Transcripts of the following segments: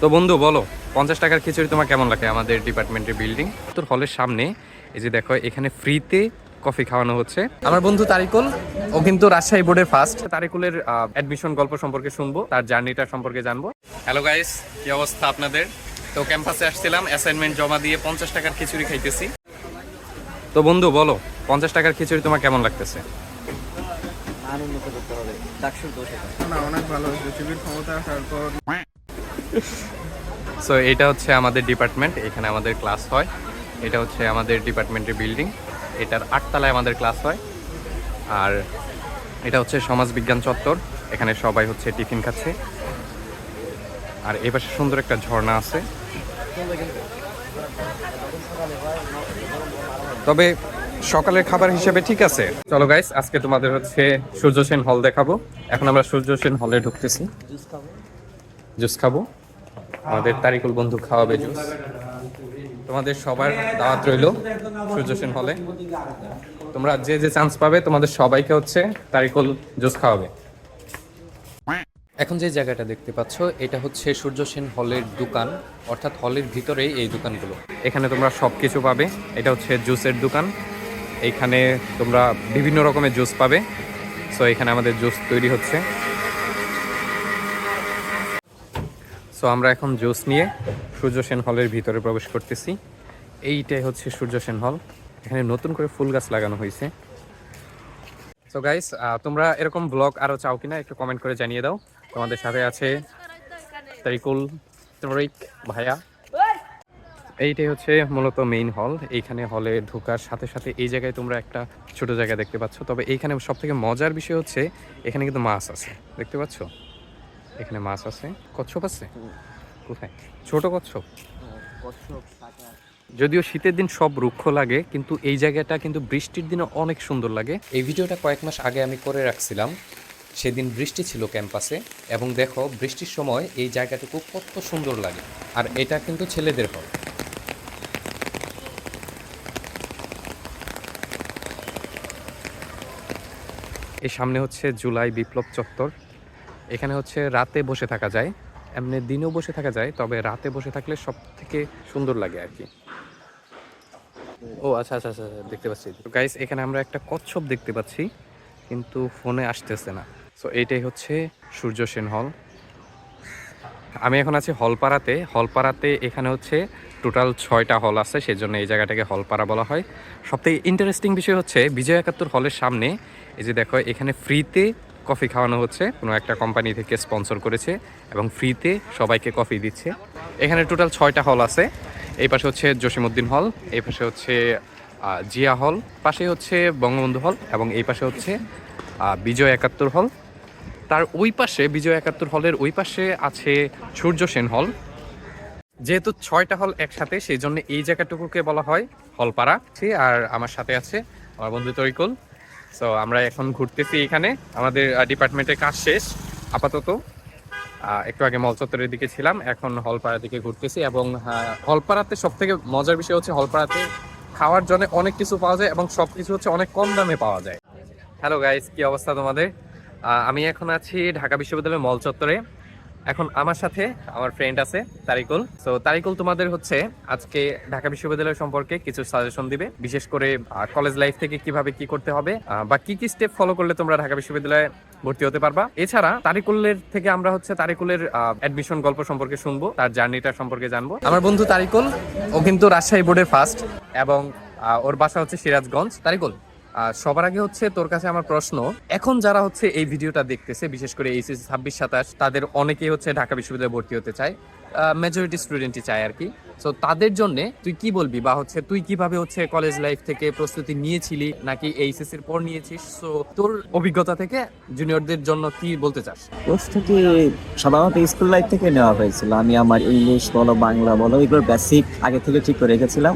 তো বন্ধু বলো, 50 টাকার খিচুড়ি তোমার কেমন লাগে? আমাদের ডিপার্টমেন্টের বিল্ডিং তোর হলের সামনে এই যে দেখো, এখানে ফ্রিতে কফি খাওয়ানো হচ্ছে। আমার বন্ধু তারিকুল, ও কিন্তু রাজশাহী বোর্ডের ফার্স্ট। তারিকুলের অ্যাডমিশন গল্প সম্পর্কে শুনবো, তার জার্নিটা সম্পর্কে জানবো। হ্যালো গাইস, কি অবস্থা আপনাদের? তো ক্যাম্পাসে আসছিলাম অ্যাসাইনমেন্ট জমা দিয়ে 50 টাকার খিচুড়ি খাইতেছি। তো বন্ধু বলো, 50 টাকার খিচুড়ি তোমার কেমন লাগতেছে? উন্নত করতে হবে, ডাকসুর দোষ এটা। না, অনেক ভালো হয়েছে। শিবির ক্ষমতা আসার পর সো এটা হচ্ছে আমাদের ডিপার্টমেন্ট, এখানে আমাদের ক্লাস হয়। এটা হচ্ছে আমাদের ডিপার্টমেন্টের বিল্ডিং, এটার 8 তলায় আমাদের ক্লাস হয়। আর এটা হচ্ছে সমাজবিজ্ঞান চত্বর, এখানে সবাই হচ্ছে টিফিন খাচ্ছে। আর এই পাশে সুন্দর একটা ঝর্ণা আছে। তবে সকালের খাবার হিসেবে ঠিক আছে। চলো গাইস, আজকে তোমাদের হচ্ছে সূর্য সেন হল দেখাবো। এখন আমরা সূর্য সেন হলে ঢুকতেছি, জুস খাবো। আমাদের তারিকুল বন্ধু খাওয়াবে জুস। তোমাদের সবার দাওয়াত রইলো সূর্য সেন হলে। তোমরা যে যে চান্স পাবে তোমাদের সবাইকে হচ্ছে তারিকুল জুস খাওয়াবে। এখন যে জায়গাটা দেখতে পাচ্ছ, এটা হচ্ছে সূর্য সেন হলের দোকান, অর্থাৎ হলের ভিতরেই এই দোকানগুলো। এখানে তোমরা সব কিছু পাবে। এটা হচ্ছে জুসের দোকান, এইখানে তোমরা বিভিন্ন রকমের জুস পাবে। সো এখানে আমাদের জুস তৈরি হচ্ছে। সো আমরা এখন জুস নিয়ে সূর্য সেন হলের ভিতরে প্রবেশ করতেছি। এইটাই হচ্ছে সূর্য সেন হল, এখানে নতুন করে ফুল গাছ লাগানো হয়েছে। সো গাইস, তোমরা এরকম ব্লগ আরও চাও কিনা একটু কমেন্ট করে জানিয়ে দাও। তোমাদের সাথে আছে তারিকুল, তরিক ভাইয়া। এইটাই হচ্ছে মূলত মেইন হল। এইখানে হলে ঢোকার সাথে সাথে এই জায়গায় তোমরা একটা ছোট জায়গা দেখতে পাচ্ছ। তবে এইখানে সব থেকে মজার বিষয় হচ্ছে এখানে কিন্তু মাছ আছে, দেখতে পাচ্ছ? এখানে মাছ আছে, কচ্ছপ আছে। কোথায়? ছোট কচ্ছপ। যদিও শীতের দিন সব রুক্ষ লাগে, কিন্তু এই জায়গাটা কিন্তু বৃষ্টির দিনে অনেক সুন্দর লাগে। এই ভিডিওটা কয়েক মাস আগে আমি করে রাখছিলাম, সেদিন বৃষ্টি ছিল ক্যাম্পাসে। এবং দেখো বৃষ্টির সময় এই জায়গাটুকু কত সুন্দর লাগে। আর এটা কিন্তু ছেলেদের হল। এই সামনে হচ্ছে জুলাই বিপ্লব চত্বর। এখানে হচ্ছে রাতে বসে থাকা যায়, এমনি দিনেও বসে থাকা যায়, তবে রাতে বসে থাকলে সব থেকে সুন্দর লাগে আর কি। ও আচ্ছা আচ্ছা আচ্ছা, দেখতে পাচ্ছি। গাইস, এখানে আমরা একটা কচ্ছপ দেখতে পাচ্ছি, কিন্তু ফোনে আসতেছে না। সো এইটাই হচ্ছে সূর্য সেন হল। আমি এখন আছি হলপাড়াতে। হলপাড়াতে এখানে হচ্ছে টোটাল 6টা হল আছে, সেজন্য এই জায়গাটাকে হলপাড়া বলা হয়। সবথেকে ইন্টারেস্টিং বিষয় হচ্ছে বিজয় 71 হলের সামনে এই যে দেখো, এখানে ফ্রিতে কফি খাওয়ানো হচ্ছে। কোনো একটা কোম্পানি থেকে স্পন্সর করেছে এবং ফ্রিতে সবাইকে কফি দিচ্ছে। এখানে টোটাল 6টা হল আছে। এই পাশে হচ্ছে জসিমউদ্দিন হল, এই পাশে হচ্ছে জিয়া হল, পাশে হচ্ছে বঙ্গবন্ধু হল, এবং এই পাশে হচ্ছে বিজয় 71 হল। তার ওই পাশে বিজয় 71 হলের ওই পাশে আছে সূর্য সেন হল। যেহেতু 6টা হল একসাথে, সেই জন্য এই জায়গাটুকুকে বলা হয় হলপাড়া। আর আমার সাথে আছে আমার বন্ধু তরিকুল। সো আমরা এখন ঘুরতেছি এখানে। আমাদের ডিপার্টমেন্টের কাজ শেষ আপাতত। একটু আগে মল চত্বরের দিকে ছিলাম, এখন হলপাড়ার দিকে ঘুরতেছি। এবং হলপাড়াতে সব থেকে মজার বিষয় হচ্ছে হলপাড়াতে খাওয়ার জন্য অনেক কিছু পাওয়া যায় এবং সব কিছু হচ্ছে অনেক কম দামে পাওয়া যায়। হ্যালো গাইস, কি অবস্থা তোমাদের? আমি এখন আছি ঢাকা বিশ্ববিদ্যালয়ের মল চত্বরে। এখন আমার সাথে আমার ফ্রেন্ড আছে তারিকুল। সো তারিকুল তোমাদের হচ্ছে আজকে ঢাকা বিশ্ববিদ্যালয় সম্পর্কে কিছু সাজেশন দিবে, বিশেষ করে কলেজ লাইফ থেকে কিভাবে কি করতে হবে বা কি কি স্টেপ ফলো করলে তোমরা ঢাকা বিশ্ববিদ্যালয়ে ভর্তি হতে পারবা। এছাড়া তারিকুলের থেকে আমরা হচ্ছে তারিকুলের অ্যাডমিশন গল্প সম্পর্কে শুনবো, তার জার্নিটা সম্পর্কে জানবো। আমার বন্ধু তারিকুল, ও কিন্তু রাজশাহী বোর্ডের ফার্স্ট এবং ওর বাসা হচ্ছে সিরাজগঞ্জ। তারিকুল, সবার আগে হচ্ছে তোর কাছে আমার প্রশ্ন, এখন যারা হচ্ছে এই ভিডিওটা দেখতেছে, বিশেষ করে এইচএসসি 26-27, তাদের অনেকেই হচ্ছে ঢাকা বিশ্ববিদ্যালয়ে ভর্তি হতে চায়, মেজরিটি স্টুডেন্টই চায় আর কি। সো তাদের জন্য তুই কি বলবি, বা হচ্ছে তুই কিভাবে হচ্ছে কলেজ লাইফ থেকে প্রস্তুতি নিয়েছিলি নাকি এইচএসসির পর নিয়েছিস? সো তোর অভিজ্ঞতা থেকে জুনিয়রদের জন্য কি বলতে চাস? প্রস্তুতি সাধারণত স্কুল লাইফ থেকে নেওয়া হয়েছিল। আমি আমার ইংলিশ বলো বাংলা বলো এগুলো বেসিক আগে থেকে ঠিক করে রেখেছিলাম,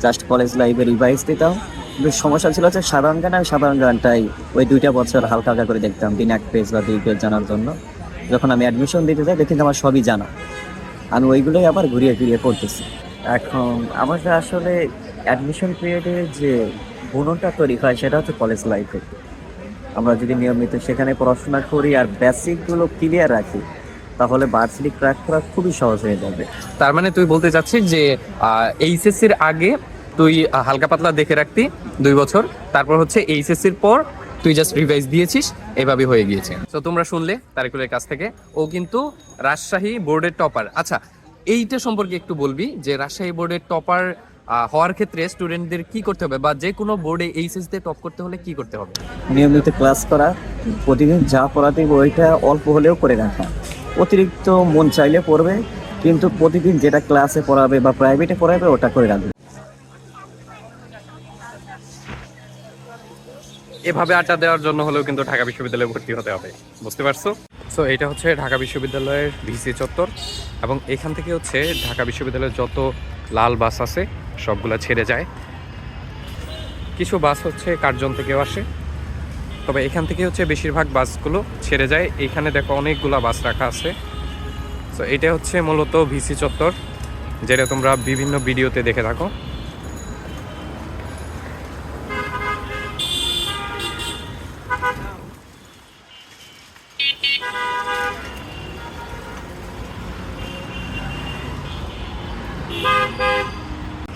জাস্ট কলেজ লাইফে রিভাইজ দিতাম। কিন্তু সমস্যা ছিল হচ্ছে সাধারণ জ্ঞান, আমি সাধারণ জ্ঞানটাই ওই 2টা বছর হালকা হালকা করে দেখতাম, দিন 1 পেজ বা 2 পেজ জানার জন্য। যখন আমি অ্যাডমিশন দিতে যাই দেখি আমার সবই জানা, আমি ওইগুলোই আবার ঘুরিয়ে ফিরিয়ে পড়তেছি। এখন আমাদের আসলে অ্যাডমিশন পিরিয়ডে যে বুননটা তৈরি হয় সেটা হচ্ছে কলেজ লাইফে। আমরা যদি নিয়মিত সেখানে পড়াশোনা করি আর বেসিকগুলো ক্লিয়ার রাখি, তাহলে ভার্সিটি ক্র্যাক করা খুবই সহজ হয়ে যাবে। তার মানে তুই বলতে চাচ্ছিস যে এইচএসসির আগে তুই হালকা পাতলা দেখে রাখতি 2 বছর, তারপর হচ্ছে এইচএসসির পর তুই জাস্ট রিভাইজ দিয়েছিস, এভাবে হয়ে গিয়েছে। তো তোমরা শুনলে তারিকুলের কাছ থেকে, ও কিন্তু রাজশাহী বোর্ডের টপার। আচ্ছা, এইটা সম্পর্কে একটু বলবি যে রাজশাহী বোর্ডের টপার হওয়ার ক্ষেত্রে স্টুডেন্টদের কি করতে হবে, বা যে কোনো বোর্ডে এইচএস দিয়ে টপ করতে হলে কি করতে হবে? নিয়মিত ক্লাস করা, প্রতিদিন যা পড়াতে ওইটা অল্প হলেও করে রাখা। অতিরিক্ত মন চাইলে পড়বে, কিন্তু প্রতিদিন যেটা ক্লাসে পড়াবে বা প্রাইভেটে পড়াবে ওটা করে রাখবে। এভাবে আড্ডা দেওয়ার জন্য হলেও কিন্তু ঢাকা বিশ্ববিদ্যালয়ে ভর্তি হতে হবে, বুঝতে পারছো? সো এটা হচ্ছে ঢাকা বিশ্ববিদ্যালয়ের ভিসি চত্বর, এবং এখান থেকে হচ্ছে ঢাকা বিশ্ববিদ্যালয়ের যত লাল বাস আছে সবগুলা ছেড়ে যায়। কিছু বাস হচ্ছে কার্জন থেকেও আসে, তবে এখান থেকে হচ্ছে বেশিরভাগ বাসগুলো ছেড়ে যায়। এইখানে দেখো অনেকগুলা বাস রাখা আছে। সো এটা হচ্ছে মূলত ভিসি চত্বর, যেটা তোমরা বিভিন্ন ভিডিওতে দেখে থাকো।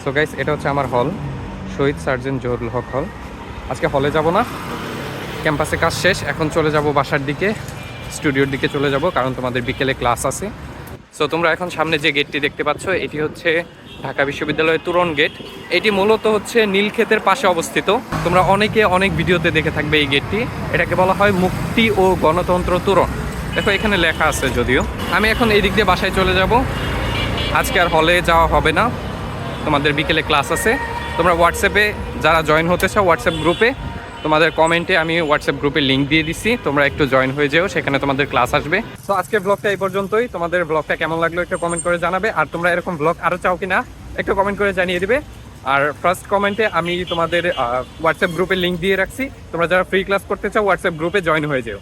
সো গাইস, এটা হচ্ছে আমার হল, শহীদ সার্জেন্ট জহুরুল হক হল। আজকে হলে যাব না, ক্যাম্পাসে কাজ শেষ, এখন চলে যাব বাসার দিকে, স্টুডিওর দিকে চলে যাব, কারণ তোমাদের বিকেলে ক্লাস আছে। সো তোমরা এখন সামনে যে গেটটি দেখতে পাচ্ছ, এটি হচ্ছে ঢাকা বিশ্ববিদ্যালয়ের তোরণ গেট। এটি মূলত হচ্ছে নীলক্ষেতের পাশে অবস্থিত। তোমরা অনেকে অনেক ভিডিওতে দেখে থাকবে এই গেটটি। এটাকে বলা হয় মুক্তি ও গণতন্ত্র তোরণ। দেখো এখানে লেখা আছে যদিও। আমি এখন এই দিক দিয়ে বাসায় চলে যাব, আজকে আর হলে যাওয়া হবে না, তোমাদের বিকেলে ক্লাস আছে। তোমরা হোয়াটসঅ্যাপে যারা জয়েন হতে চাও, হোয়াটসঅ্যাপ গ্রুপে, তোমাদের কমেন্টে আমি হোয়াটসঅ্যাপ গ্রুপে লিঙ্ক দিয়ে দিচ্ছি, তোমরা একটু জয়েন হয়ে যেও, সেখানে তোমাদের ক্লাস আসবে। তো আজকের ব্লগটা এই পর্যন্তই। তোমাদের ব্লগটা কেমন লাগলো একটু কমেন্ট করে জানাবে, আর তোমরা এরকম ব্লগ আরও চাও কিনা একটু কমেন্ট করে জানিয়ে দিবে। আর ফার্স্ট কমেন্টে আমি তোমাদের হোয়াটসঅ্যাপ গ্রুপের লিঙ্ক দিয়ে রাখছি, তোমরা যারা ফ্রি ক্লাস করতে চাও হোয়াটসঅ্যাপ গ্রুপে জয়েন হয়ে যেও।